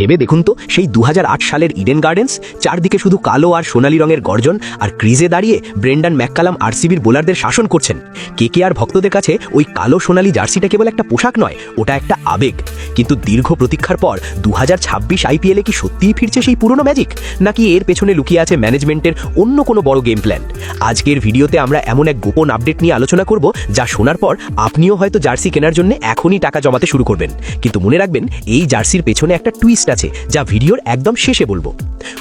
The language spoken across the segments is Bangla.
ভেবে দেখুন তো, সেই 2008 সালের ইডেন গার্ডেন্স, চারদিকে শুধু কালো আর সোনালী রঙের গর্জন, আর ক্রিজে দাঁড়িয়ে ব্রেন্ডন ম্যাককালাম আরসিবির বোলারদের শাসন করছেন। কেকেআর ভক্তদের কাছে ওই কালো সোনালী জার্সিটা কেবল একটা পোশাক নয়, ওটা একটা আবেগ। কিন্তু দীর্ঘ প্রতীক্ষার পর 2026 আইপিএলে কি সত্যিই ফিরছে সেই পুরনো ম্যাজিক, নাকি এর পেছনে লুকিয়ে আছে ম্যানেজমেন্টের অন্য কোনো বড় গেম প্ল্যান? আজকের ভিডিওতে আমরা এমন এক গোপন আপডেট নিয়ে আলোচনা করব যা শোনার পর আপনিও হয়তো জার্সি কেনার জন্য এখনই টাকা জমাতে শুরু করবেন। কিন্তু মনে রাখবেন, এই জার্সির পেছনে একটা টুইস্ট আছে যা ভিডিওর একদম শেষে বলবো।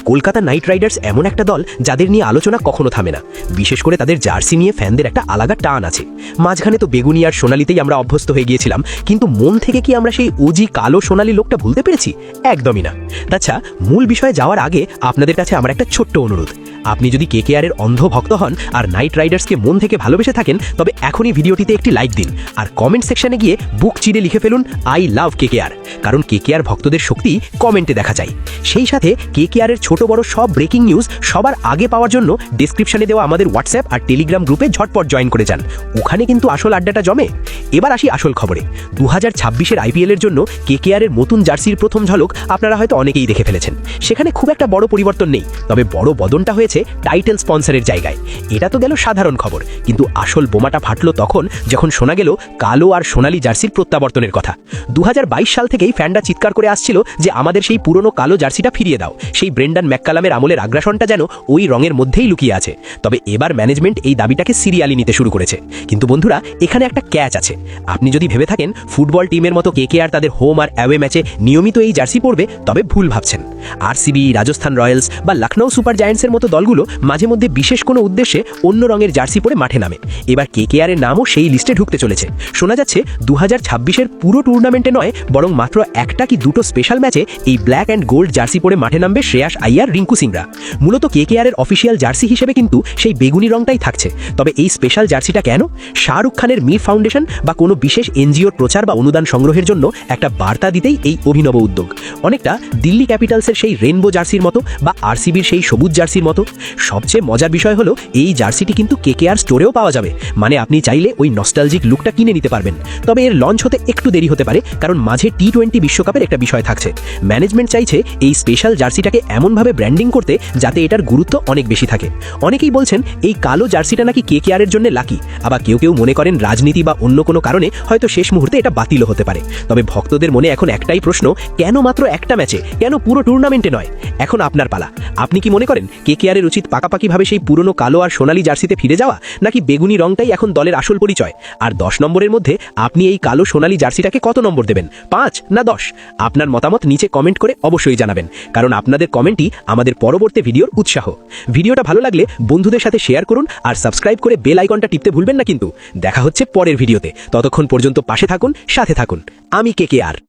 কলকাতা নাইট রাইডার্স এমন একটা দল যাদের নিয়ে আলোচনা কখনো থামে না। বিশেষ করে তাদের জার্সি নিয়ে ফ্যানদের একটা আলাদা টান আছে। মাঝখানে তো বেগুনি আর সোনালিতেই আমরা অভ্যস্ত হয়ে গিয়েছিলাম, কিন্তু মন থেকে কি আমরা সেই ওজি কালো সোনালি লোকটা ভুলতে পেরেছি? একদমই না। আচ্ছা, মূল বিষয়ে যাওয়ার আগে আপনাদের কাছে আমার একটা ছোট্ট অনুরোধ। আপনি যদি কেকেআরের অন্ধ ভক্ত হন আর নাইট রাইডার্সকে মন থেকে ভালোবেসে থাকেন, তবে এখনই ভিডিওটিতে একটি লাইক দিন আর কমেন্ট সেকশনে গিয়ে বুক চিরে লিখে ফেলুন আই লাভ কেকেআর। কারণ কেকেআর ভক্তদের শক্তি কমেন্টে দেখা যায়। সেই সাথে কেকেআরের ছোট বড় সব ব্রেকিং নিউজ সবার আগে পাওয়ার জন্য ডেসক্রিপশনে দেওয়া আমাদের হোয়াটসঅ্যাপ আর টেলিগ্রাম গ্রুপে ঝটপট জয়েন করে যান। ওখানে কিন্তু আসল আড্ডাটা জমে। এবার আসি আসল খবরে। 2026-এর আইপিএলের জন্য কেকেআরের নতুন জার্সির প্রথম ঝলক আপনারা হয়তো অনেকেই দেখে ফেলেছেন। সেখানে খুব একটা বড় পরিবর্তন নেই, তবে বড় বদলটা হয়েছে টাইটেল স্পন্সরের জায়গায়। এটা তো গেল সাধারণ খবর, কিন্তু আসল বোমাটা ফাটলো তখন যখন শোনা গেল কালো আর সোনালী জার্সির প্রত্যাবর্তনের কথা। 2022 সাল থেকেই ফ্যানরা চিৎকার করে আসছিল যে আমাদের সেই পুরনো কালো জার্সিটা ফিরিয়ে দাও। সেই ব্রেন্ডন ম্যাককালামের আমলের আগ্রাসনটা যেন ওই রঙের মধ্যেই লুকিয়ে আছে। তবে এবার ম্যানেজমেন্ট এই দাবিটাকে সিরিয়ালি নিতে শুরু করেছে। কিন্তু বন্ধুরা, এখানে একটা ক্যাচ আছে। আপনি যদি ভেবে থাকেন ফুটবল টিমের মতো কেকেআর তাদের হোম আর অ্যাওয়ে ম্যাচে নিয়মিত এই জার্সি পরবে, তবে ভুল ভাবছেন। আরসিবি, রাজস্থান রয়্যালস বা লখনৌ সুপার জায়ান্টসের মতো দলগুলো মাঝে মধ্যে বিশেষ কোনো উদ্দেশ্যে অন্য রঙের জার্সি পরে মাঠে নামে। এবার কেকেআরের নামও সেই লিস্টে ঢুকতে চলেছে। শোনা যাচ্ছে 2026-এর পুরো টুর্নামেন্টে নয়, বরং মাত্র একটা কি দুটো স্পেশাল ম্যাচে এই ব্ল্যাক অ্যান্ড গোল্ড জার্সি পরে মাঠে নামবে শ্রেয়াস আইয়ার, রিঙ্কু সিংরা। মূলত কেকেআরের অফিসিয়াল জার্সি হিসেবে কিন্তু সেই বেগুনি রংটাই থাকছে। তবে এই স্পেশাল জার্সিটা কেন? শাহরুখ খানের মীর ফাউন্ডেশন বা কোনো বিশেষ এনজিওর প্রচার বা অনুদান সংগ্রহের জন্য একটা বার্তা দিতেই এই অভিনব উদ্যোগ। অনেকটা দিল্লি ক্যাপিটালসের সেই রেনবো জার্সির মতো বা আরসিবির সেই সবুজ জার্সির মতো। সবচেয়ে মজার বিষয় হলো এই জার্সিটি কিন্তু কেকেআর স্টোরেও পাওয়া যাবে। মানে আপনি চাইলে ওই নস্টালজিক লুকটা কিনে নিতে পারবেন। তবে এর লঞ্চ হতে একটু দেরি হতে পারে, কারণ মাঝে টি-20 বিশ্বকাপের একটা বিষয় থাকছে। ম্যানেজমেন্ট চাইছে এই স্পেশাল জার্সিটাকে এমনভাবে ব্র্যান্ডিং করতে যাতে এটার গুরুত্ব অনেক বেশি থাকে। অনেকেই বলছেন এই কালো জার্সিটা নাকি কেকেআরের জন্য লাকি। আবার কেউ কেউ মনে করেন রাজনীতি বা অন্য কোনো কারণে হয়তো শেষ মুহূর্তে এটা বাতিল হতে পারে। তবে ভক্তদের মনে এখন একটাই প্রশ্ন, কেন মাত্র একটা ম্যাচে, কেন পুরো টুর্নামেন্টে নয়? এখন আপনার পালা। আপনি কি মনে করেন কেকেআরের উচিত পাকাপাকিভাবে সেই পুরনো কালো আর সোনালী জার্সিতে ফিরে যাওয়া, নাকি বেগুনি রংটাই এখন দলের আসল পরিচয়? আর 10 নম্বরের মধ্যে আপনি এই কালো সোনালী জার্সিটাকে কত নম্বর দেবেন, 5 না 10? আপনার মতামত নিচে কমেন্ট করে অবশ্যই জানাবেন, কারণ আপনাদের কমেন্টই আমাদের পরবর্তী ভিডিওর উৎসাহ। ভিডিওটা ভালো লাগলে বন্ধুদের সাথে শেয়ার করুন আর সাবস্ক্রাইব করে বেল আইকনটা টিপতে ভুলবেন না কিন্তু। দেখা হচ্ছে পরের ভিডিওতে। ততক্ষণ পর্যন্ত পাশে থাকুন, সাথে থাকুন। আমি কেকেআর।